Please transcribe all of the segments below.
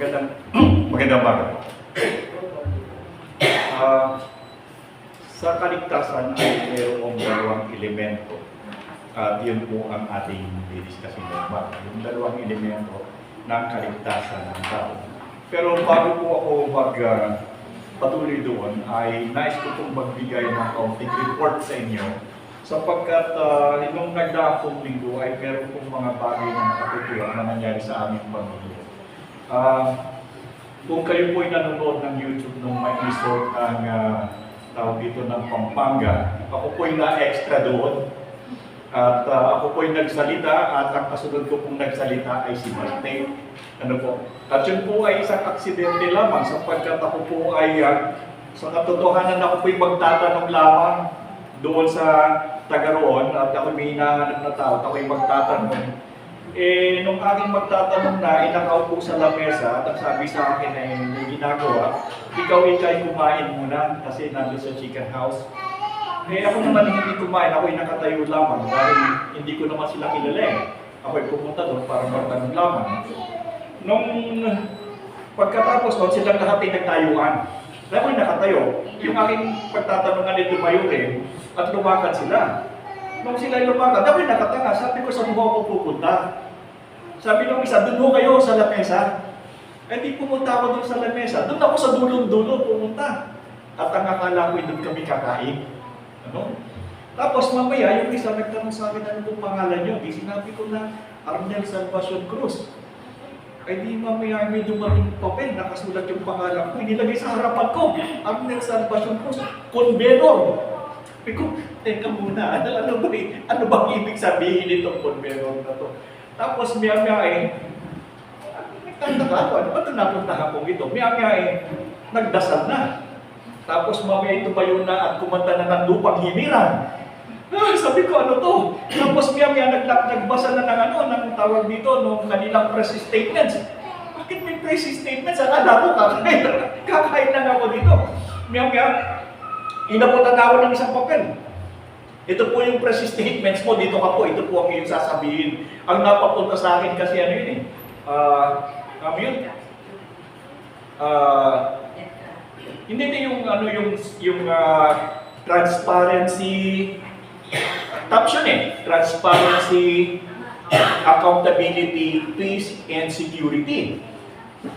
Magandang umaga. Sa kaligtasan ay mayroong dalawang elemento. At yun po ang ating didiscussing ngayon. Yung dalawang elemento ng kaligtasan ng tao. Pero bago po ako patuloy doon, ay nais ko pong magbigay ng kaunting report sa inyo sapagkat nung nagdaang linggo ay meron pong mga bagay na nakatutuwa na nangyari sa aming pamilya. Kung kayo po ay nanonood ng YouTube nung may resort ng tawag dito ng Pampanga, ako po ay na-extra doon. At ako po ay nagsalita at ang kasunod ko pong nagsalita ay si Marte. Ano po? At yun po ay isang aksidente lamang sapagkat ako po ay sa katotohanan ako po ay magtatanong lamang doon sa taga roon at ako may hinahanap na tao at ako ay magtatanong. Nung aking magtatanong na, inakaw po sa lamesa at ang sabi sa akin ay may ginagawa, ikaw ikay kumain muna kasi nandun sa chicken house. Ako naman hindi kumain, ako ay nakatayo lamang dahil hindi ko naman sila kilala. Ako ay pumunta doon para magtanong lamang. Nung pagkatapos doon, silang lahat ay nagtayuan. Dahil ako ay nakatayo, yung aking pagtatanungan ay tumayo rin at lumakad sila. Nung sila ay lumakad, ako ay nakatanga, sabi ko sa buho ko pupunta. Sabi nung isa, doon ho kayo sa lamesa. Di pumunta ako doon sa lamesa, doon ako sa dulong-dulo pumunta. At ang akala ko ay doon kami kakain. Ano? Tapos mamaya, yung isa nagtanong sa akin, ano pong pangalan nyo? Di sinabi ko na Arnel Salvacion Cruz. Di mamaya may dumating papel, nakasulat yung pangalan ko, inilagay sa harapan ko, Arnel Salvacion Cruz, convenor. Sabi ko, teka muna, ano bang ibig sabihin nitong convenor na to? Tapos maya-maya nagtanda ako, ano ba ito napuntahan ko ito? Maya-maya nagdasal na. Tapos mamaya tumayo na at kumanta na ng lupang himiran. Sabi ko, ano to? Tapos maya-maya nagbasa na ng tawag dito, nung kanilang press statements. Bakit may press statements? Akala ko kakain na ako dito. Maya-maya, inabutan na ako ng isang papel. Ito po yung press statements mo, dito ka po, ito po ang iyong sasabihin. Ang napapunta sa akin kasi ano yun hindi yung transparency, caption transparency, accountability, peace, and security.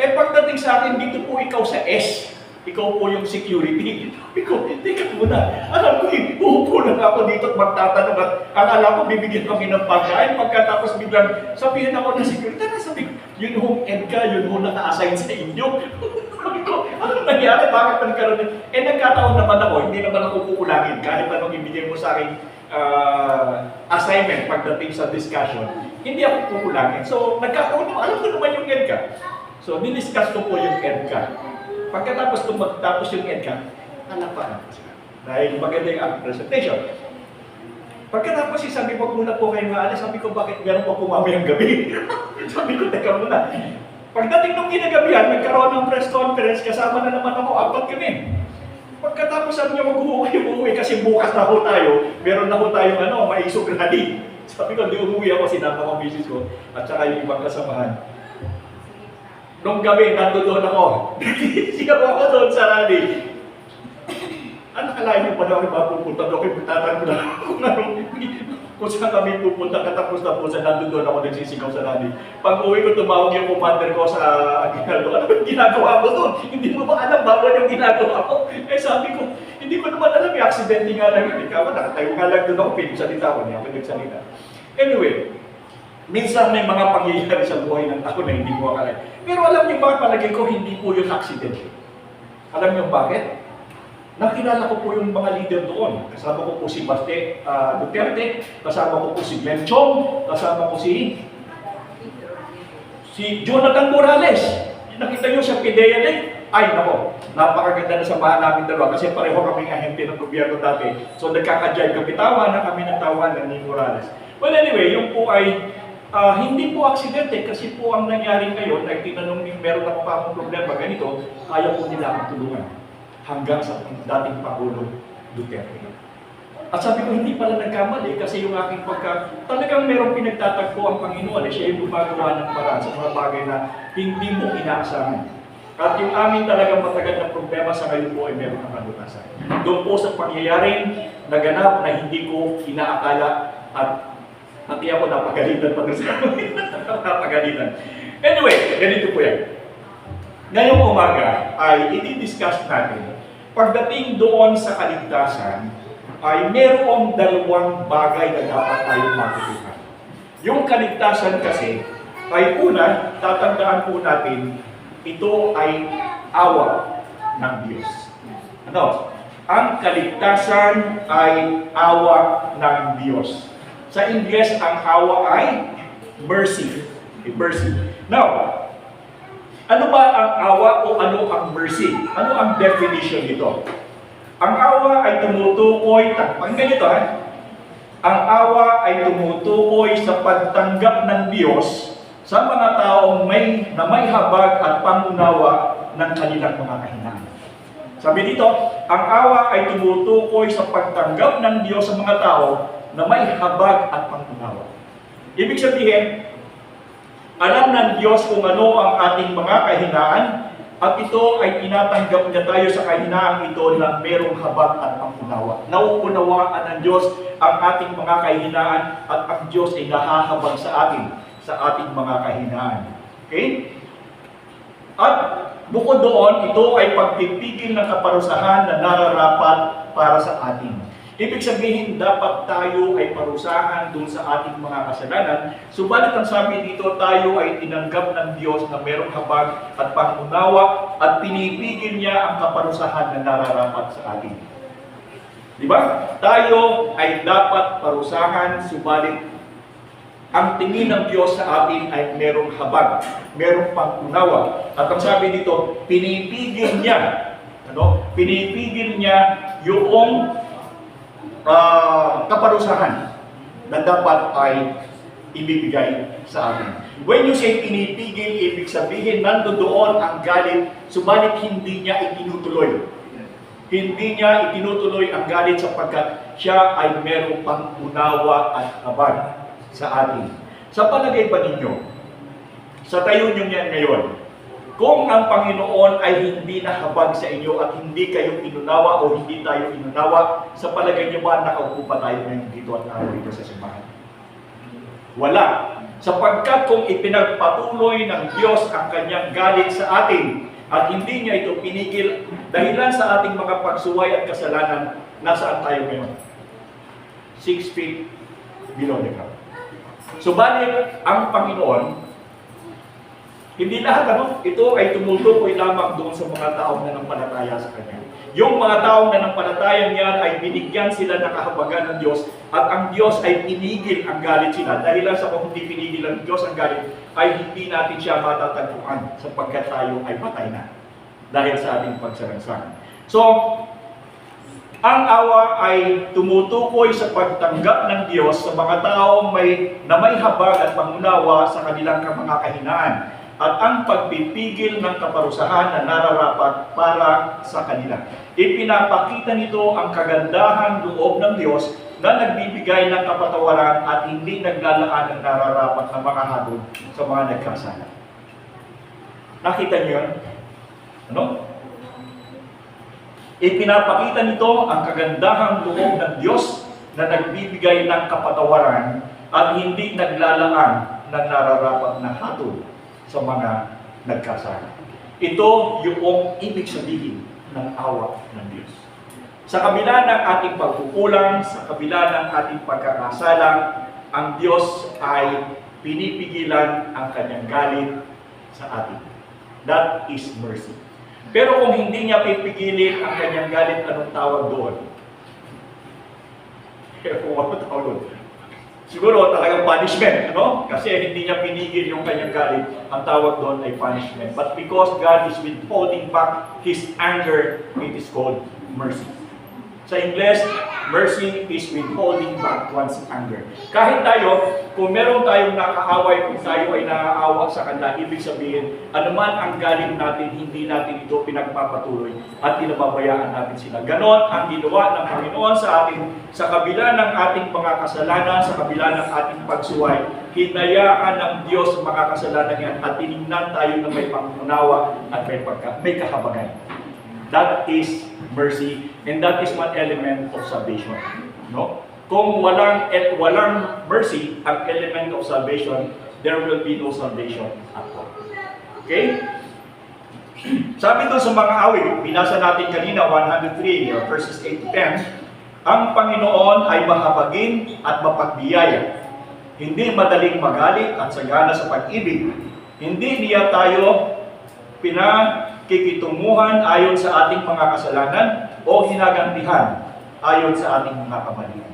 Pagdating sa akin, dito po ikaw sa S. Ikaw po yung security. Ikaw, teka muna. Alam ko, uupo lang ako dito at magtatanong at akala ko bibigyan kami ng pagkain. Pagkatapos biglang sabihin ako ng security. Sabi ko, yun hong EDCA, yun hong naka-assign sa inyo. Sabi ko, ano nangyari? Bakit pa nagkaroon? Nagkataon naman ako, hindi naman ako kukulangin. Kahit anong ibigay mo sa akin assignment pagdating sa discussion, hindi ako kukulangin. So, nagkataon naman, alam ko naman yung EDCA. So, diniscuss ko po yung EDCA. Pagkatapos kung magtapos yung EDCA, halapan ako sila. Dahil maganda yung aking presentation. Pagkatapos sabi ko, muna po kayo maalis, sabi ko, bakit meron pa po mamayang gabi? Sabi ko, teka muna. Pagdating nung kinagabihan, nagkaroon ng press conference, kasama na naman ako, apat kami. Pagkatapos sabi niya, umuwi kasi bukas na ho tayo, meron na ho tayong maisog rally. Sabi ko, di umuwi ako, sinama ko ang misis ko, at saka yung ibang kasamahan. Nung gabi, nandoon ako. Sigaw ako doon sa rally. Ano kalahin niyo pa daw kayo mapupunta doon? Kayo magtatanong ko lang kung saan kami pupunta. Katapos na po sa nandoon ako nagsisigaw sa rally. Pag uwi ko, tumawag yung commander ko sa ginagawa. Ano yung ginagawa ko doon? Hindi mo ba alam bawal yung ginagawa ko? Sabi ko, hindi ko naman alam yung aksidente nga lang yun. Ikaw, nakatayo nga lang doon ako, pinagsalita ko niya. Pinagsalita. Anyway, minsan may mga pangyayari sa buhay ng tao na hindi mo akala. Pero alam niyo ba, palagay ko, hindi po yung accident. Alam niyo bakit? Nakilala ko po yung mga leader doon. Kasama ko po si Baste Duterte, kasama ko po si Glenn Chong, kasama ko si Jonathan Morales. Nakita niyo siya, Pidea din. Ay, nako, napakaganda na samahan namin dalawa kasi pareho kaming ahente ng gobyerno dati. So nagkakadjay kami, tawa na kami ng tawanan ni Morales. Well anyway, yung po ay hindi po aksidente kasi po ang nangyari ngayon ay tinanong niyo meron ako pa akong problema ganito, ayaw po nila akong tulungan hanggang sa dating Pangulo Duterte. At sabi ko, hindi pala nagkamali kasi yung aking talagang merong pinagtatagpo ang Panginoon. Siya yung gumagawa ng paraan sa mga bagay na hindi mo inaasahan. At yung amin talagang matagal na problema sa ngayon po ay meron ng kalutasan. Doon po sa pangyayaring naganap na hindi ko inaakala at pati ako napagalitan pa doon sa napagalitan. Anyway, ganito po yan. Ngayong umaga ay i-discuss natin pagdating doon sa kaligtasan ay merong dalawang bagay na dapat tayong matutunan. Yung kaligtasan kasi ay una, tatandaan po natin, ito ay awa ng Diyos. Ano? Ang kaligtasan ay awa ng Diyos. Sa Ingles, ang awa ay mercy. Mercy. Now, ano ba ang awa o ano ang mercy? Ano ang definition nito? Ang awa ay tumutukoy, ganito ha? Ang awa ay tumutukoy sa pagtanggap ng Diyos sa mga taong may habag at pangunawa ng kanilang mga kahinaan. Sabi dito, ang awa ay tumutukoy sa pagtanggap ng Diyos sa mga tao na may habag at pangunawa. Ibig sabihin, alam ng Diyos kung ano ang ating mga kahinaan at ito ay tinatanggap niya tayo sa kahinaang ito na merong habag at pangunawa. Nauunawaan ng Diyos ang ating mga kahinaan at ang Diyos ay nahahabag sa ating mga kahinaan. Okay? At bukod doon, ito ay pagpipigil ng kaparusahan na nararapat para sa atin. Ibig sabihin, dapat tayo ay parusahan dun sa ating mga kasalanan. Subalit ang sabi dito, tayo ay tinanggap ng Diyos na merong habag at pangunawa at pinipigil niya ang kaparusahan na nararapat sa atin. Di ba? Tayo ay dapat parusahan, subalit ang tingin ng Diyos sa atin ay merong habag, merong pangunawa. At ang sabi dito, pinipigil niya, pinipigil niya yung kaparusahan na dapat ay ibibigay sa atin. When you say pinipigil, ibig sabihin nandoon ang galit, subalit hindi niya itinutuloy. Hindi niya itinutuloy ang galit sapagkat siya ay merong pangunawa at habag sa atin. Sa palagay ba ninyo, sa tayo nyo yan ngayon, kung ang Panginoon ay hindi nahabag sa inyo at hindi kayo inunawa o hindi tayo inunawa, sa palagay niyo ba nakaupo pa tayo ngayon dito at araw dito sa simbahan? Wala. Sapagkat kung ipinagpatuloy ng Diyos ang kanyang galit sa atin at hindi niya ito pinigil dahilan sa ating mga pagsuway at kasalanan, nasaan tayo ngayon? 6 feet below the ground. Subalit, ang Panginoon, hindi lahat ito ay tumutukoy lamang doon sa mga taong nanampalataya sa Kanya. Yung mga taong nanampalataya niyan ay binigyan sila ng kahabagan ng Diyos at ang Diyos ay pinigil ang galit sila. Dahil sa kung hindi pinigil ang Diyos ang galit, ay hindi natin siya matatagpuan sapagkat tayo ay patay na dahil sa ating pagsalangsang. So, ang awa ay tumutukoy sa pagtanggap ng Diyos sa mga taong may habag at pangunawa sa kanilang mga kahinaan at ang pagpipigil ng kaparusahan na nararapat para sa kanila. Ipinapakita nito ang kagandahang loob ng Diyos na nagbibigay ng kapatawaran at hindi naglalaan ng nararapat na mga hatol sa mga nagkasala. Nakita niyo yun? Ipinapakita nito ang kagandahang loob ng Diyos na nagbibigay ng kapatawaran at hindi naglalaan ng nararapat na hatol sa mga nagkasala. Ito yung ibig sabihin ng awa ng Diyos. Sa kabila ng ating pagkukulang, sa kabila ng ating pagkakasala, ang Diyos ay pinipigilan ang kanyang galit sa atin. That is mercy. Pero kung hindi niya pipigilin ang kanyang galit, anong tawag doon? Anong tawag doon? Siguro talagang punishment, Kasi hindi niya pinigil yung kanyang galit, ang tawag doon ay punishment. But because God is withholding back His anger, it is called mercy. Sa Ingles, Mercy is withholding back one's anger. Kahit tayo, kung meron tayong nakaaway, kung tayo ay naaawa sa kanila, ibig sabihin, anuman ang galing natin, hindi natin ito pinagpapatuloy at pinababayaan natin sila. Ganon ang ginawa ng Panginoon sa atin, sa kabila ng ating mga kasalanan, sa kabila ng ating pagsuway. Hinayaan ng Diyos ang mga kasalanan yan at tinignan tayo na may pangunawa at may kahabagan. That is mercy, and that is one element of salvation. No? Kung walang mercy, ang element of salvation, there will be no salvation at all. Okay? Sabi doon sa mga awit, binasa natin kanina, 103, verses 8 to 10, ang Panginoon ay mahabagin at mapagbiyaya. Hindi madaling magalit at sagana sa pag-ibig. Hindi niya tayo pinakikitunguhan ayon sa ating mga kasalanan o hinagantihan ayon sa ating mga kamalian.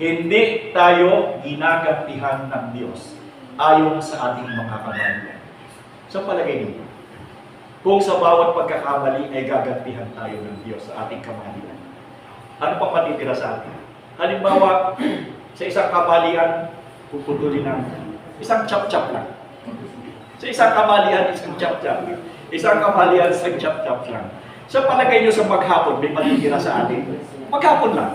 Hindi tayo ginagantihan ng Diyos ayon sa ating mga kamalian. Sa palagay niyo, kung sa bawat pagkakamali ay gagantihan tayo ng Diyos sa ating kamalian, ano pang matitira sa atin? Halimbawa, sa isang kamalian, puputulin ng isang chop-chop lang. Sa isang kamalian, isang chop-chop. Isang kamalian, isang chop-chop lang. Sa palagay nyo sa maghapon, may matitira sa atin? Maghapon lang.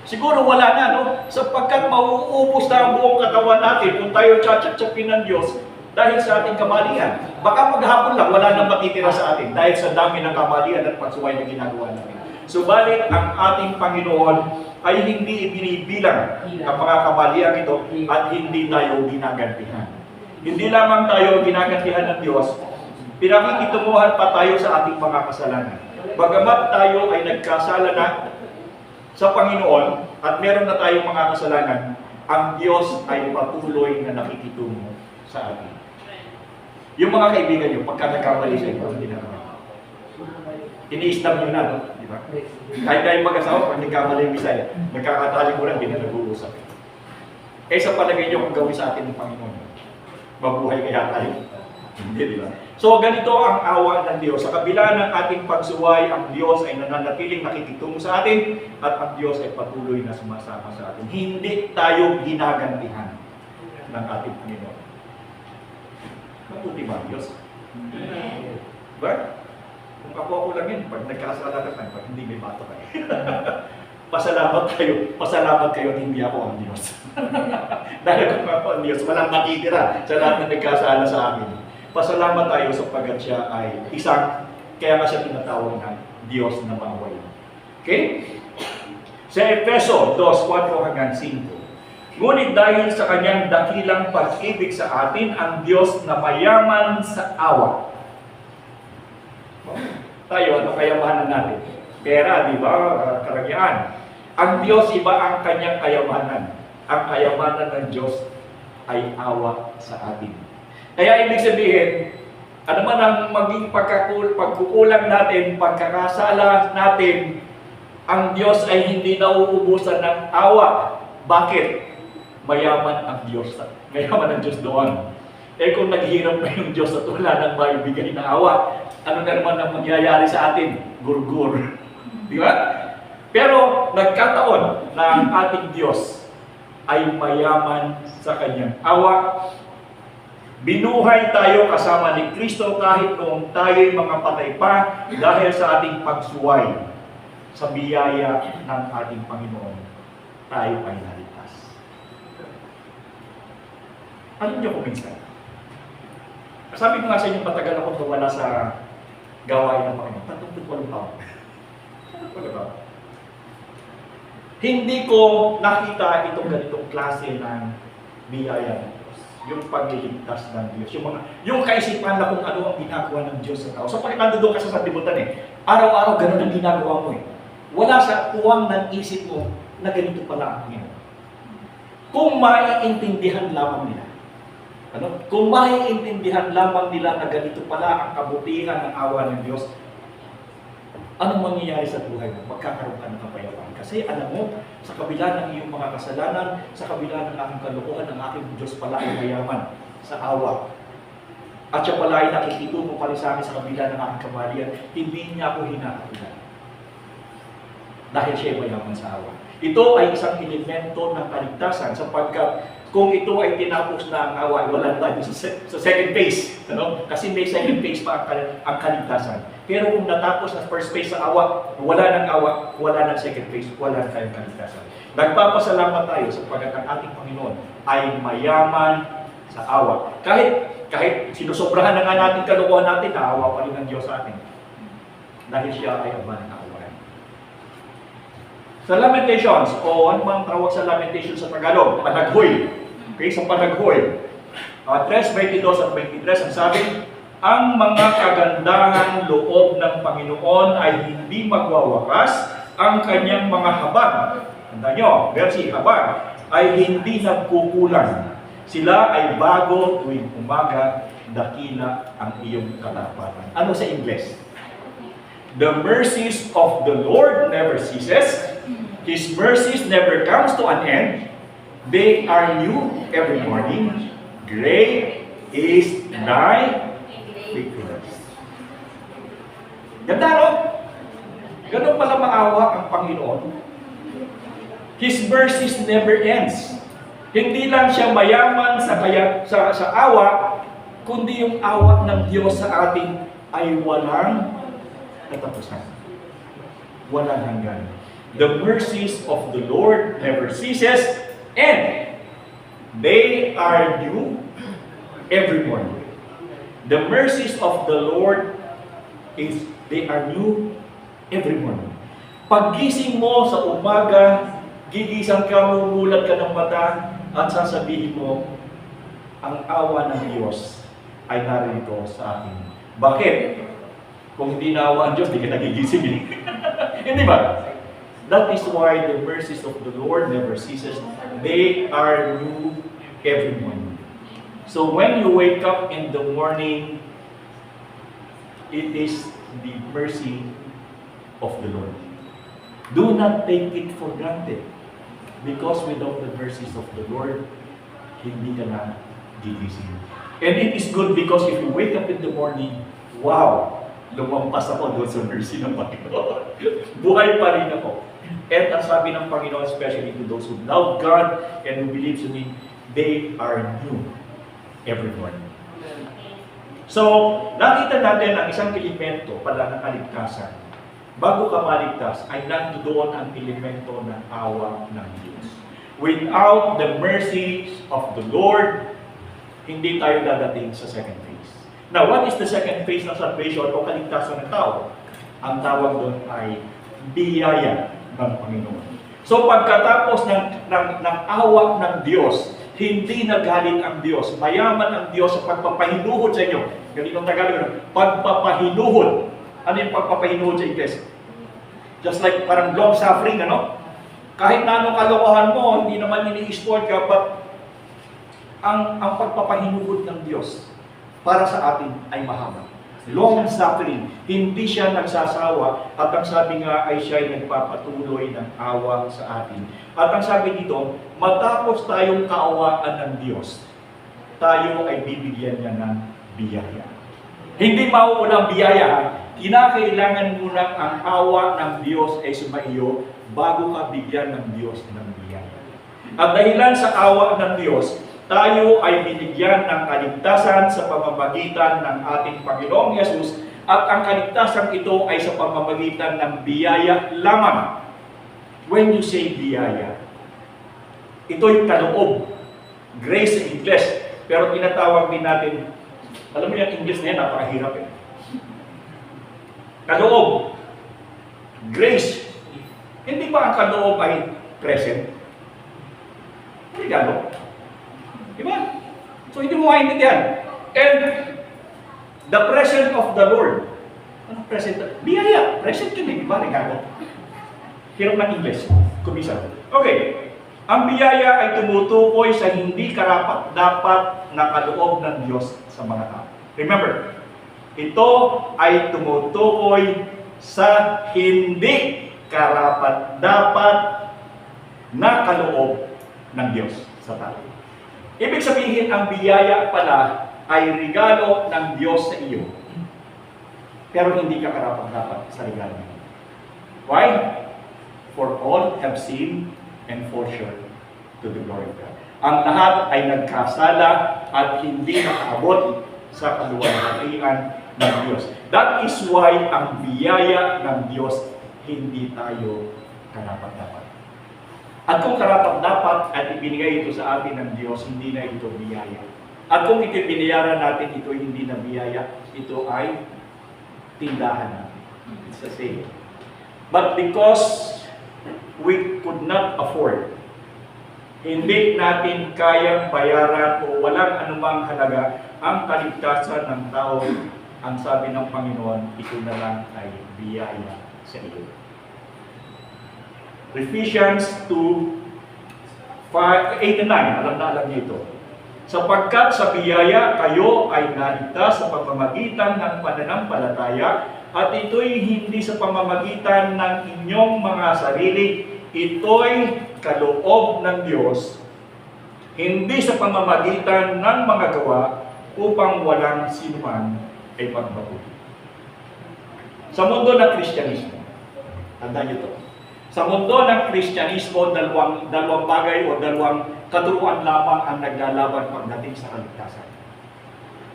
Siguro wala na, no? Sapagkat mauubos na ang buong katawan natin kung tayo chop-chopin ng Diyos dahil sa ating kamalian. Baka maghapon lang, wala nang matitira sa atin dahil sa dami ng kamalian at pagsuway na ginagawa natin. Subalit ang ating Panginoon ay hindi ibinibilang ang mga kamalian ito at hindi tayo ginagantihan. Hindi lamang tayo ginagantihan ng Diyos, pinakikitunguhan pa tayo sa ating mga kasalanan. Bagamat tayo ay nagkasala na sa Panginoon at meron na tayong mga kasalanan, ang Diyos ay patuloy na nakikitungo sa atin. Yung mga kaibigan nyo, pagka nagkamali sa inyo, hindi na ini-stab nyo na, no? Di ba? Kahit kayo mag-asawa, pag nagkamali yung Bisaya, nagkakatali mo lang, hindi na nag-uusap. Eh sa palagay nyo kung gawin sa atin ng Panginoon, mabuhay kaya tayo? Hindi, di ba? So ganito ang awa ng Diyos. Sa kabila ng ating pagsuway, ang Diyos ay nananatiling nakikitungo sa atin at ang Diyos ay patuloy na sumasama sa atin. Hindi tayo ginagantihan ng ating Panginoon. Mabuti ba ang Diyos? Diba? Kung ako lang yun, pag nagkasala ka tayo, pag hindi may bato kayo. Pasalamat kayo at hindi ako ang Diyos. Dahil kung ako ang Diyos, walang matitira sa lahat na nagkasala sa amin. Pasalamat tayo sapagkat siya ay isang, kaya nga siya tinatawag na Diyos na maway. Okay? Sa Efeso 2:4 hanggang 5. Ngunit dahil sa kanyang dakilang pag-ibig sa atin, ang Diyos na mayaman sa awa. Tayo, ano kayamanan natin? Pera, di ba? Karagyaan. Ang Diyos, iba ang kanyang kayamanan. Ang kayamanan ng Diyos ay awa sa atin. Kaya ibig sabihin, ano man ang maging pagkukulang natin, pagkakasala natin, ang Diyos ay hindi nauubusan ng awa. Bakit? Mayaman ang Diyos. Mayaman ang Diyos doon. Eh kung naghirap na yung Diyos at wala nang maibigay na awa, ano na naman ang mangyayari sa atin? Gurgur. Di ba? Pero nagkataon na ang ating Diyos ay mayaman sa kanyang awa. Binuhay tayo kasama ni Kristo kahit noong tayo'y mga patay pa dahil sa ating pagsuway sa biyaya ng ating Panginoon. Tayo ay naligtas. Ano niyo kung minsan? Sabi ko nga sa inyo, matagal akong nawala sa gawain ng Panginoon. 38 taon. Ano ba? Hindi ko nakita itong ganitong klase ng biyaya ng Diyos. Yung pagliligtas ng Diyos. Yung kaisipan na kung ano ang ginagawa ng Diyos sa tao. So pag nandoon ka sa sanlibutan araw-araw ganun ang ginagawa mo Wala sa puwang ng isip mo na ganito pala ang Panginoon. Kung maiintindihan lamang nila. Kung maiintindihan lamang nila na ganito pala ang kabutihan ng awa ng Diyos, anong mangyayari sa buhay mo? Magkakaroon ka ng kapayapaan. Kasi alam mo, sa kabila ng iyong mga kasalanan, sa kabila ng aking kalukuhan, ng aking Diyos pala ay mayaman sa awa. At siya pala ay nakikitungo pa rin sa akin sa kabila ng aking kamalian. Hindi niya ako hinahatulan. dahil siya ay mayaman sa awa. Ito ay isang elemento ng kaligtasan sapagkat kung ito ay tinapos na ang awa, wala tayo sa second phase. Ano? Kasi may second phase pa ang kaligtasan. Pero kung natapos na first phase sa awa, wala ng second phase, wala na tayong kaligtasan. Nagpapasalamat tayo sapagkat ang ating Panginoon ay mayaman sa awa. Kahit sinusobrahan na nga natin kalukuhan natin, naawa pa rin ng Diyos sa atin. Dahil siya ay ama ng awayan. Sa Lamentations, o ano bang tawag sa Lamentations sa Tagalog? Panaghoy. Okay, sa Panaghoy. 3:22 at 23, ang sabi, ang mga kagandahan loob ng Panginoon ay hindi magwawakas, ang kanyang mga habag, tanda nyo, versi habag, ay hindi nagkukulang. Sila ay bago tuwing umaga, dakila ang iyong katapatan. Ano sa Ingles? The mercies of the Lord never ceases. His mercies never comes to an end. They are new every morning. Great is thy faithfulness. Ganda, no? Ganun pala maawa ang Panginoon. His mercies never ends. Hindi lang siya mayaman sa awa, kundi yung awa ng Diyos sa atin ay walang katapusan. Walang hanggan. The mercies of the Lord never ceases, and they are new every morning. The mercies of the Lord they are new every morning. Paggising mo sa umaga, gigising ka, mumulat ka ng mata, at sasabihin mo, ang awa ng Diyos ay narito sa atin. Bakit? Kung hindi naawa ang Diyos, di ka nagigising. Hindi ba? That is why the mercies of the Lord never ceases. They are new every morning. So when you wake up in the morning, it is the mercy of the Lord. Do not take it for granted. Because without the mercies of the Lord, hindi ka na gigising. And it is good because if you wake up in the morning, wow, lumampas ako doon sa mercy ng Panginoon. Buhay pa rin ako. At ang sabi ng Panginoon, especially to those who love God and who believes in Him, they are new every morning. So, nakita natin ang isang elemento pala ng kaligtasan. Bago ka maligtas, ay nandoon ang elemento ng awa ng Diyos. Without the mercies of the Lord, hindi tayo dadating sa second phase. Now, what is the second phase ng salvation o kaligtasan ng tao? Ang tawag doon ay biyaya ng Panginoon. So pagkatapos ng awa ng Diyos, hindi nagalit ang Diyos. Mayaman ang Diyos sa pagpapahinuhod sa inyo. Ganitong Tagalog, pagpapahinuhod. Ano yung pagpapahinuhod sa Ingles? Just like parang long suffering, ano? Kahit na anong kalokohan mo, hindi naman ini-exploit ka, but ang pagpapahinuhod ng Diyos para sa atin ay mahaba. Long suffering. Hindi siya nagsasawa at ang sabi nga ay siya ay nagpapatuloy ng awa sa atin. At ang sabi dito, matapos tayong kaawaan ng Diyos, tayo ay bibigyan niya ng biyaya. Hindi mauuna ang biyaya. Kinakailangan muna ang awa ng Diyos ay sumaiyo bago ka bigyan ng Diyos ng biyaya. At dahilan sa awa ng Diyos, tayo ay binigyan ng kaligtasan sa pamamagitan ng ating Panginoong Yesus at ang kaligtasan ito ay sa pamamagitan ng biyaya lamang. When you say biyaya, ito'y kaloob. Grace sa English. Pero tinatawag din natin, alam mo yung English na yan, napakahirap eh. Kaloob. Grace. Hindi ba ang kaloob ay present? Regalo. Diba? So hindi mo maintindihan. And the presence of the Lord. Anong present? Biyaya. Present yun eh. Diba? Regalo. Hirap ng English. Kumisa. Okay. Ang biyaya ay tumutukoy sa hindi karapat-dapat na kaloob ng Diyos sa mga tao. Remember, ito ay tumutukoy sa hindi karapat-dapat na kaloob ng Diyos sa tao. Ibig sabihin, ang biyaya pala ay regalo ng Diyos sa iyo. Pero hindi ka karapat-dapat sa regalo niya. Why? For all have sinned and fall short to the glory of God. Ang lahat ay nagkasala at hindi nakaabot sa kaluwalhatian ng Diyos. That is why ang biyaya ng Diyos hindi tayo karapat-dapat. At kung karapat-dapat at ibinigay ito sa atin ng Diyos, hindi na ito biyaya. At kung ito binayaran natin, ito hindi na biyaya, ito ay tindahan natin. It's the same. But because we could not afford, hindi natin kayang bayaran o walang anumang halaga ang kaligtasan ng tao, ang sabi ng Panginoon, ito na lang ay biyaya sa iyo. Ephesians 2:8-9, alam niyo ito. Sapagkat sa biyaya kayo ay naligtas sa pamamagitan ng pananampalataya, at ito'y hindi sa pamamagitan ng inyong mga sarili, ito'y kaloob ng Diyos, hindi sa pamamagitan ng mga gawa, upang walang sinuman ay magbabuti. Sa mundo ng Kristyanismo, tandaan niyo ito, sa mundo ng Kristyanismo, dalawang bagay o dalawang katuruan lamang ang naglalaban pagdating sa kaligtasan.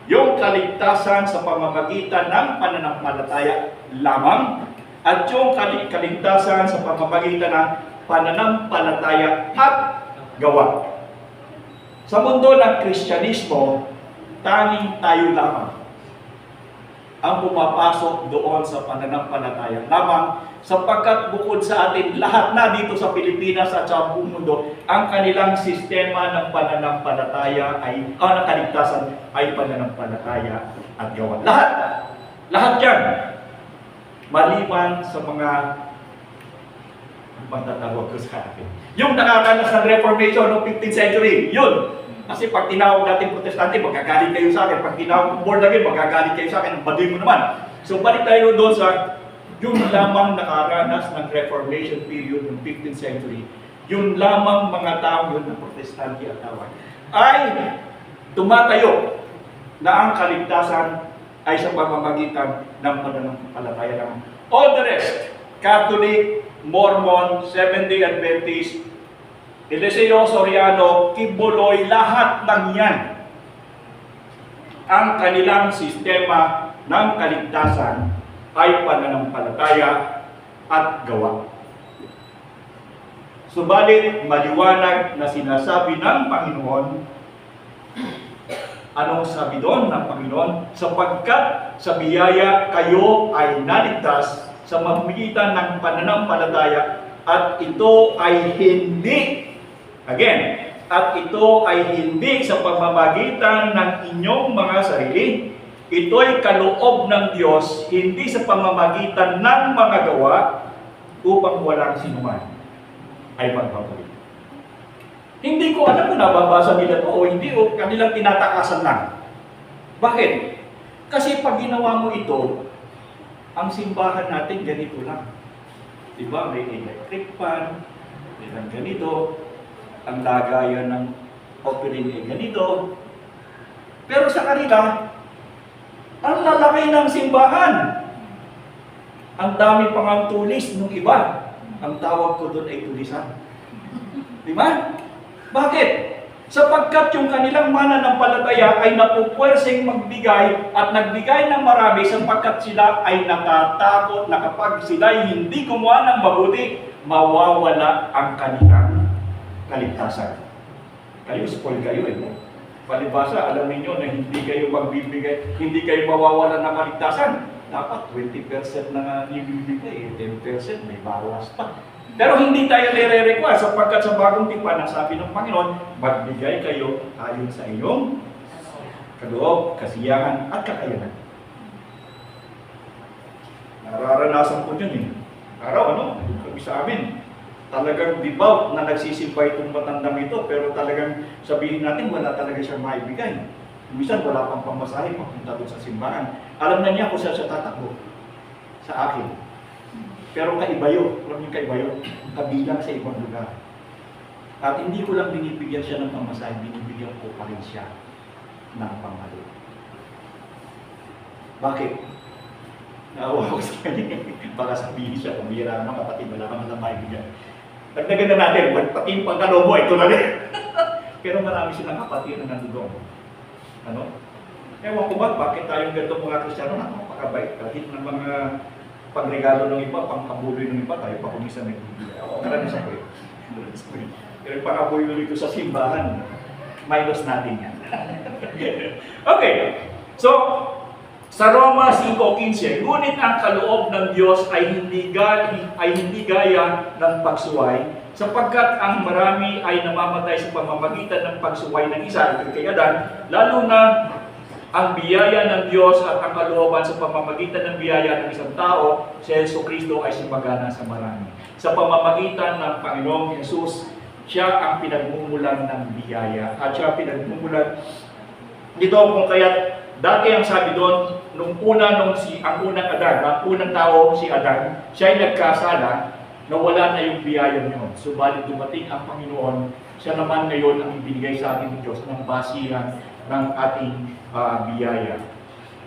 Yung kaligtasan sa pamamagitan ng pananampalataya lamang, at yung kaligtasan sa pamamagitan ng pananampalataya at gawa. Sa mundo ng Kristyanismo, tanging tayo lamang ang pumapasok doon sa pananampalataya lamang, sapagkat bukod sa atin, lahat na dito sa Pilipinas at sa buong mundo, ang kanilang sistema ng pananampalataya ay, ng kaligtasan ay pananampalataya at gawa. Lahat yan, maliban sa mga, ang pagtatawag ko sa atin, yung nakaranas ng Reformation noong 15th century, yun. Kasi pag tinawag natin protestante, magagalit kayo sa akin. Pag tinawag mo born again, magagalit kayo sa akin. Ang baduy mo naman. So balik tayo doon sa yung lamang nakaranas ng Reformation period ng 15th century. Yung lamang mga tao yun ng protestante at tawag ay tumatayo na ang kaligtasan ay sa pamamagitan ng pananampalataya lamang. All the rest, Catholic, Mormon, Seventh-day Adventist, Eliseo Soriano, Kibuloy, lahat ng yan, ang kanilang sistema ng kaligtasan ay pananampalataya at gawa. Subalit, maliwanag na sinasabi ng Panginoon, anong sabi doon ng Panginoon? Sapagkat sa biyaya kayo ay naligtas sa pamamagitan ng pananampalataya, at ito ay hindi at ito ay hindi sa pamamagitan ng inyong mga sarili. Ito'y kaloob ng Diyos, hindi sa pamamagitan ng mga gawa, upang walang sinuman ay magbabuti. Hindi ko alam kung nababasa nila ito o hindi, o kanilang tinatakasan lang. Bakit? Kasi pag ginawa mo ito, ang simbahan natin ganito lang. Diba? May electric fan, may ganito, ang lagayan ng offering ay ganito. Pero sa kanila, ang lalaki ng simbahan. Ang dami pang ang tulis nung iba. Ang tawag ko doon ay tulisan. Di ba? Bakit? Sapagkat yung kanilang mananampalataya ay napupwerseng magbigay at nagbigay ng marami, sapagkat sila ay natatakot na kapag sila ay hindi gumawa ng mabuti, mawawala ang kanilang kaligtasan. Kayo, spoil kayo eh. Palibasa, alam niyo na hindi kayo magbibigay, hindi kayo mawawalan ng kaligtasan. Dapat 20% na nga ibibigay, 10% may bawas pa. Pero hindi tayo nire-request, sapagkat sa bagong tipan, ang sabi ng Panginoon, magbigay kayo ayon sa inyong kaloob, kasiyahan at kakayanan. Nararanasan ko yun eh. Araw, sabi sa amin, talagang devout na nagsisimba itong matandang ito, pero talagang sabihin natin wala talaga siyang maibigay. Minsan wala pang pamasahe papunta doon sa simbahan. Alam na niya kung saan siya tatakbo sa akin. Pero kaiba yun. Alam niyo kaiba yun? Kabilang sa ibang lugar. At hindi ko lang binibigyan siya ng pamasahe, binibigyan ko pa rin siya ng pamalo. Bakit? Naawa ko sa kanya. Baka sabihin siya, pumira naman kapatid, wala ka naman maibigay. Dagdagan na natin, pati yung pagkalo mo, ito na rin. Pero marami silang kapatid na nandoon. Ano? Ewan ko ba, bakit tayong ganito mga Kristiyano, napakabait. Kahit ng mga pagregalo ng iba, pangkabuloy ng iba, tayo pa kumisa nagbibigay. Ako, karamisan ko yun. Pero yung pangkabuloy ito sa simbahan, minus natin yan. Okay. So, sa Roma 5:15, ngunit ang kaloob ng Diyos ay hindi gaya ng pagsuway, sapagkat ang marami ay namamatay sa pamamagitan ng pagsuway ng isa, ito kay Adan, lalo na ang biyaya ng Diyos at ang kalooban sa pamamagitan ng biyaya ng isang tao, si Jesucristo ay sumagana sa marami. Sa pamamagitan ng Panginoong Jesus, siya ang pinagmumulan ng biyaya at siya pinagmumulan dito kung kaya dati ang sabi doon, ang unang Adan, ang unang tao si Adan, siya ay nagkasala, nawala na yung biyaya niyon. Subalit dumating ang Panginoon, siya naman ngayon ang ibinigay sa atin ng Diyos ng basihan ng ating biyaya.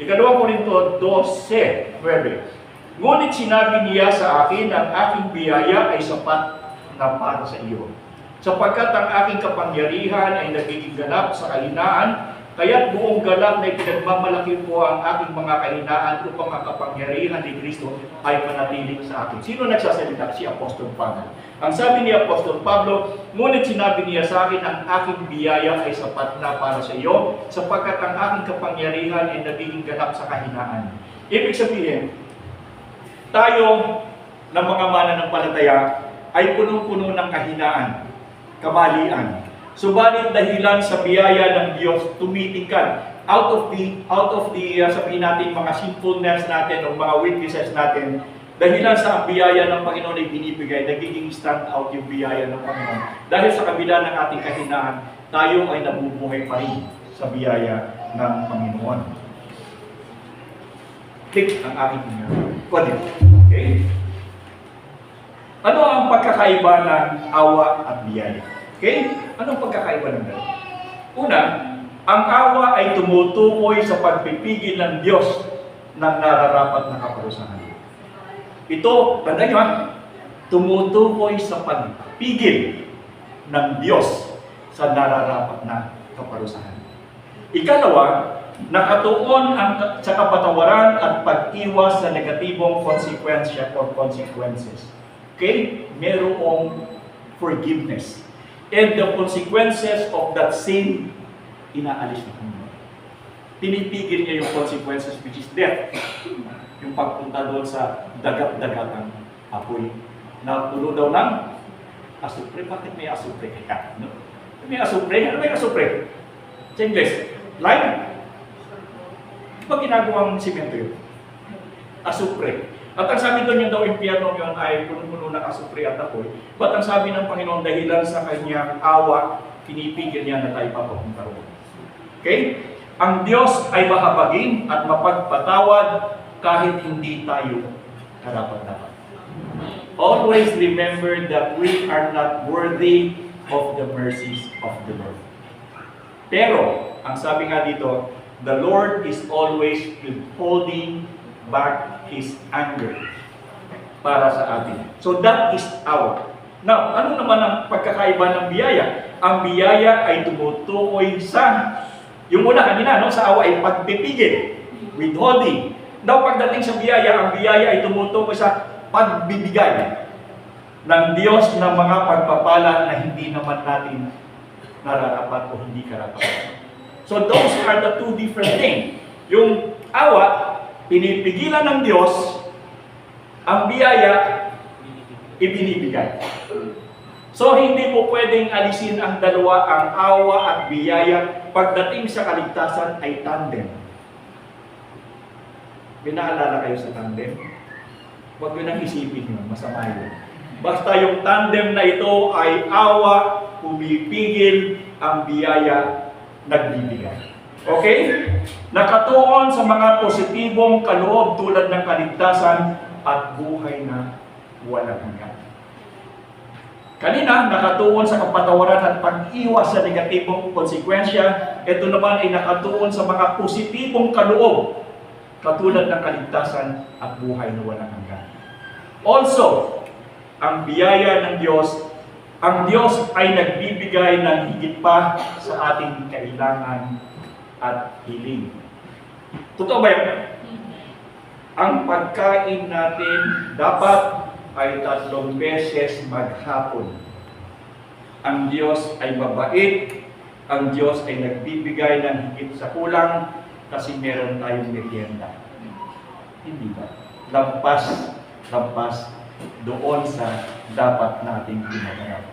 Ika-2 Korinto 12:9. Ngunit sinabi niya sa akin, ang aking biyaya ay sapat na para sa iyo. Sapagkat ang aking kapangyarihan ay nagiging ganap sa kahinaan, kaya't buong galak na ipinagmamalaki ko ang aking mga kahinaan upang ang kapangyarihan ni Kristo ay manatili sa akin. Sino nagsasalita? Si Apostol Pablo. Ang sabi ni Apostol Pablo, ngunit sinabi niya sa akin, ang aking biyaya ay sapat na para sa iyo, sapagkat ang aking kapangyarihan ay nagiging ganap sa kahinaan. Ibig sabihin, tayo ng mga mananampalataya ay punong-puno ng kahinaan, kamalian. Subalit dahilan sa biyaya ng Diyos, tumitingkad out of the sabihin natin mga sinfulness natin o mga weaknesses natin, dahilan sa biyaya ng Panginoon ay binibigay, nagiging stand out yung biyaya ng Panginoon. Dahil sa kabila ng ating kahinaan, tayo ay nabubuhay pa rin sa biyaya ng Panginoon. Click ang aking pwede. Okay? Ano ang pagkakaiba ng awa at biyaya? Okay? Anong pagkakaiba ng dalawa? Una, ang awa ay tumutukoy sa pagpipigil ng Diyos ng nararapat na kaparusahan. Ito, tanda nyo, tumutukoy sa pagpigil ng Diyos sa nararapat na kaparusahan. Ikalawa, nakatuon sa kapatawaran at pag-iwas sa negatibong konsekwensya or consequences. Okay? Merong forgiveness. And the consequences of that sin, inaalis na Panginoon. Tinipigil niya yung consequences which is death. Yung pagpunta doon sa dagat-dagatang apoy. Na puno daw ng asupre. Bakit may asupre? No? May asupre? Ano may asupre? Sa English, lime. Di ba ginagawang simento yun? Asupre. At ang sabi doon yung daw impyerno yun ay puno-puno ng asupre at apoy. But ang sabi ng Panginoon, dahilan sa kanyang awa, pinipigil niya na tayo papapunta roon. Okay? Ang Diyos ay mahabagin at mapagpatawad kahit hindi tayo karapat-dapat. Always remember that we are not worthy of the mercies of the Lord. Pero, ang sabi nga dito, the Lord is always withholding back His anger para sa atin. So that is our. Now, ano naman ang pagkakaiba ng biyaya? Ang biyaya ay tumutukoy sa, yung una kanina, no, sa awa ay pagpipigil, withholding. Now, pagdating sa biyaya, ang biyaya ay tumutukoy sa pagbibigay ng Diyos ng mga pagpapala na hindi naman natin nararapat o hindi karapat. So those are the two different things. Yung awa, pinipigilan ng Diyos, ang biyaya, ibinibigay. So, hindi po pwedeng alisin ang dalawa, ang awa at biyaya, pagdating sa kaligtasan ay tandem. Pinaalala kayo sa tandem? Huwag nyo nang isipin yun, masama yun. Basta yung tandem na ito ay awa, pumipigil, ang biyaya, nagbibigay. Okay? Nakatuon sa mga positibong kaloob tulad ng kaligtasan at buhay na walang hanggan. Kanina, nakatuon sa kapatawaran at pag-iwas sa negatibong konsekwensya. Ito naman ay nakatuon sa mga positibong kaloob katulad ng kaligtasan at buhay na walang hanggan. Also, ang biyaya ng Diyos, ang Diyos ay nagbibigay ng higit pa sa ating kailangan at hiling. Totoo ba yan? Ang pagkain natin dapat ay 3 beses maghapon. Ang Diyos ay mabait, ang Diyos ay nagbibigay ng higit sa kulang kasi meron tayong merienda. Hindi ba? Lampas doon sa dapat nating ginaganap.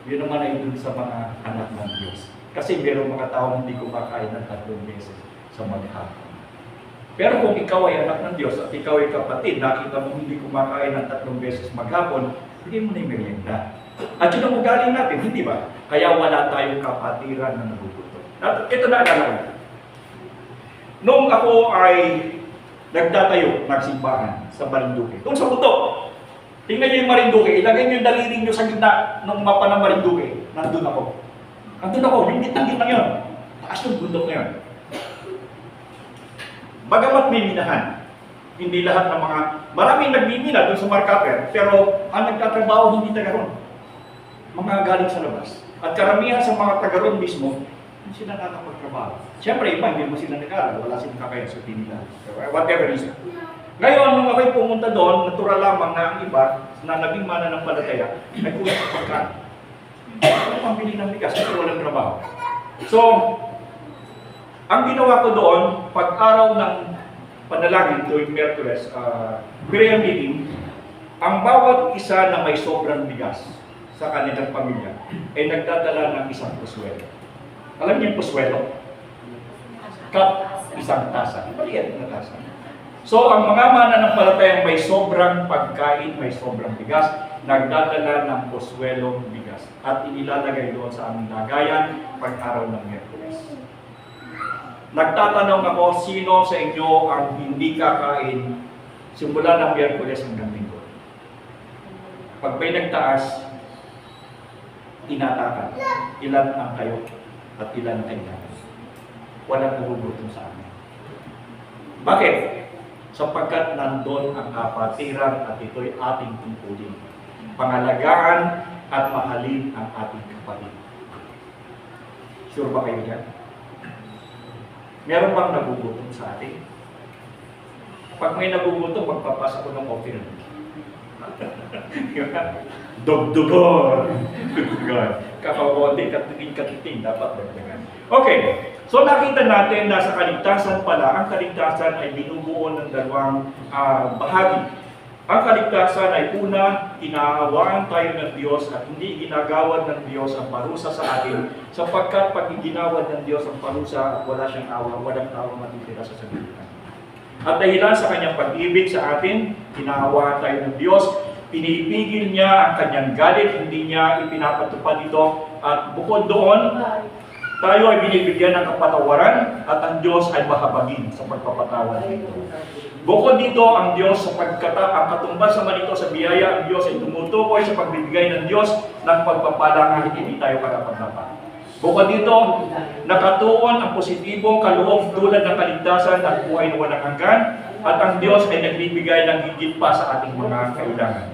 Yun naman ay dun sa mga anak ng Diyos. Kasi meron mga taong hindi kumakain ng 3 beses sa maghapon. Pero kung ikaw ay anak ng Diyos at ikaw ay kapatid, nakita mo hindi kumakain ng 3 beses maghapon, hindi mo na yung merienda. At yun ang ugali natin, hindi ba? Kaya wala tayong kapatiran na nagugutom. At ito na alala ko. Noong ako ay nagtatayo ng simbahan sa Marinduque, doon sa buto, tingnan niyo yung Marinduque, ilagay niyo yung daliri niyo sa gitna ng mapa ng Marinduque. Nandun ako. Yung gitna yun. Taas yung bundok na yun. Bagamat may minahan, hindi lahat ng maraming nagmimina doon sa Marcaper, pero ang nagtatrabaho hindi taga ron. Mga galing sa labas. At karamihan sa mga taga ron mismo, hindi sila nakapagtrabaho. Siyempre, iba, hindi mo sila nag-aaral, wala silang kakayan sa nila. Whatever reason. Ngayon, nung ako'y pumunta doon, natural lamang na ang iba, na naging mananampalataya, ay kuya sa pagkain. Ano pambili ng bigas kasi walang trabaho. So, ang ginawa ko doon, pag-araw ng panalangin tuwing Miyerkules, prayer meeting, ang bawat isa na may sobrang bigas sa kanilang pamilya ay nagdadala ng isang puswelo. Alam niyo yung puswelo? Cup, isang tasa. Maliit na tasa. So, ang mga mananampalatayang may sobrang pagkain, may sobrang bigas, nagdadala ng puswelong bigas at inilalagay doon sa aming lagayan pag-araw ng Miyerkules. Nagtatanong ako, sino sa inyo ang hindi kakain simula ng Miyerkules hanggang Linggo? Pag may nagtaas, tinatakan. Ilan ang kayo at ilan ang kailangan? Walang nagugutom sa amin. Bakit? Sapagkat nandun ang kapatiran at ito'y ating tungkulin. Pangalagaan at mahalin ang ating kapatid. Sure ba kayo dyan? Meron bang nagugutom sa atin? Pag may nagugutom, magpapasa ko ng coffee. Dugdugon! Dugdugon. Kakakonti, katiting, dapat dagdagan. Okay, so nakita natin na sa kaligtasan pala, ang kaligtasan ay binubuo ng dalawang bahagi. Ang kaligtasan ay una, inaawaan tayo ng Diyos at hindi ginagawad ng Diyos ang parusa sa atin, sapagkat pag ginawad ng Diyos ang parusa at wala siyang awa, walang tao matitira sa sanlibutan. At dahilan sa kanyang pag-ibig sa atin, inaawaan tayo ng Diyos, pinipigil niya ang kanyang galit, hindi niya ipinapatupad ito, at bukod doon, tayo ay binibigyan ng kapatawaran at ang Diyos ay mahabagin sa pagpapatawad nito. Bukod dito, ang Diyos sa ang katumbas naman ito sa biyaya, ang Diyos ay tumutukoy sa pagbibigay ng Diyos ng pagpapala kahit hindi tayo karapat-dapat. Bukod dito, nakatuon ang positibong kaloob tulad ng kaligtasan at buhay na walang hanggan at ang Diyos ay nagbibigay ng higit pa sa ating mga kailangan.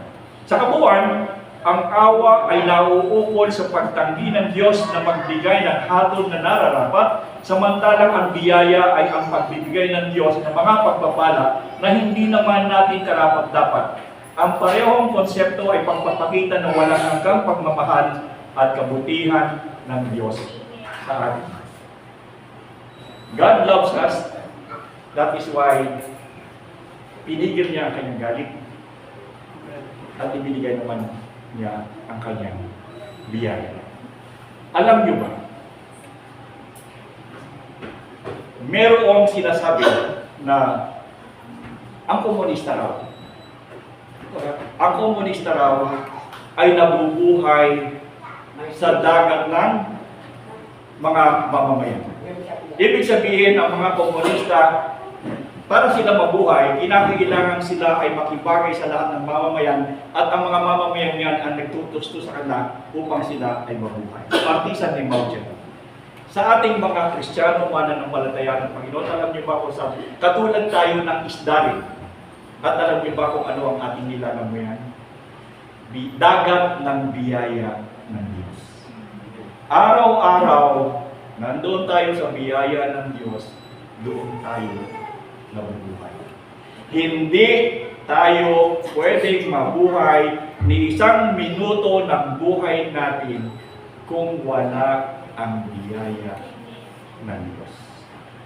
Sa kabuuan, ang awa ay nauukol sa pagtanggi ng Diyos na magbigay ng hatol na nararapat, samantalang ang biyaya ay ang pagbibigay ng Diyos ng mga pagpapala na hindi naman natin karapat-dapat. Ang parehong konsepto ay pagpapakita ng walang hanggang pagmamahal at kabutihan ng Diyos sa atin. God loves us. That is why pinigil niya ang kanyang galit at ibinigay naman niya ang kanyang biyaya. Alam niyo ba, merong sinasabi na ang komunista raw ay nabubuhay sa dagat ng mga mamamayan. Ibig sabihin, ang mga komunista, para sila mabuhay, kinakailangan sila ay makibagay sa lahat ng mamamayan at ang mga mamamayan yan ang nagtutusto sa kanila upang sila ay mabuhay. Partisan ni Mao Zedong. Sa ating mga Kristiyano, mananampalataya ng Panginoon, alam niyo ba kung sa katulad tayo ng isda rin? At alam niyo ba kung ano ang ating nilalanguyan? Dagat ng biyaya ng Diyos. Araw-araw, nandoon tayo sa biyaya ng Diyos, doon tayo nabubuhay. Hindi tayo pwedeng mabuhay ni isang minuto ng buhay natin kung wala ang biyaya ng Diyos.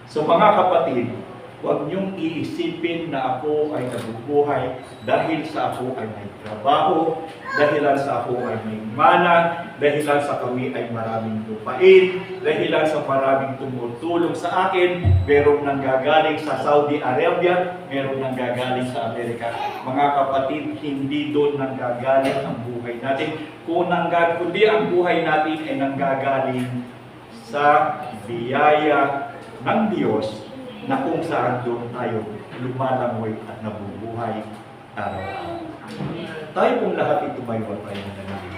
So mga kapatid, huwag niyong iisipin na ako ay nabubuhay dahil sa ako ay may trabaho, dahilan sa ako ay may mana, dahilan sa kami ay maraming lupain, dahilan sa maraming tumutulong sa akin, merong nanggagaling sa Saudi Arabia, merong nanggagaling sa Amerika. Mga kapatid, hindi doon nanggagaling ang buhay natin. Kundi ang buhay natin ay nanggagaling sa biyaya ng Diyos na kung saan doon tayo lumalangoy at nabubuhay araw-araw. Tayo pong lahat ito may tayo na nangyayari.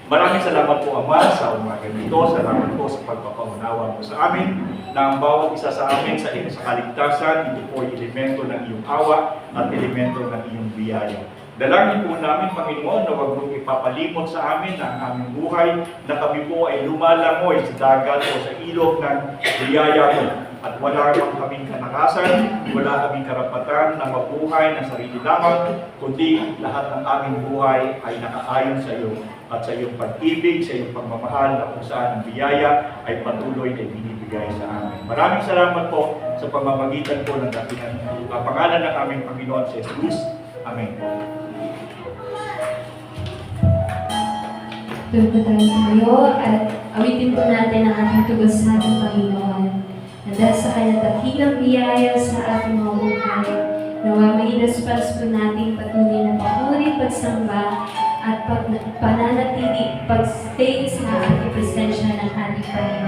Maraming salamat po, Ama, sa umaga nito. Salamat po sa pagpapaunawa mo sa amin na ang bawat isa sa amin sa kaligtasan, ito po ay elemento ng iyong awa at elemento ng iyong biyaya. Dalangin po namin, Panginoon, na huwag mong ipapalimot sa amin ang aming buhay, na kami po ay lumalangoy sa dagat o sa ilog ng biyaya mo. At wala kaming kanakasan, wala kaming karapatan na mabuhay ng sarili lamang, kundi lahat ng aming buhay ay nakaayon sa iyo at sa iyong pag-ibig, sa iyong pagmamahal na kung saan ang biyaya ay patuloy na binibigay sa amin. Maraming salamat po sa pamamagitan po ng dakilang pangalan ng aming Panginoon si Jesus. Amen. Doon po tayo at awitin po natin ang ating tugos sa ating Panginoon. Na dahil sa kanyang dakilang biyaya sa ating mga buhay, nawa mainaspas po natin patuloy na papuri, pagsamba, at pananatili, pag-stay sa ating presensya ng ating Panginoon.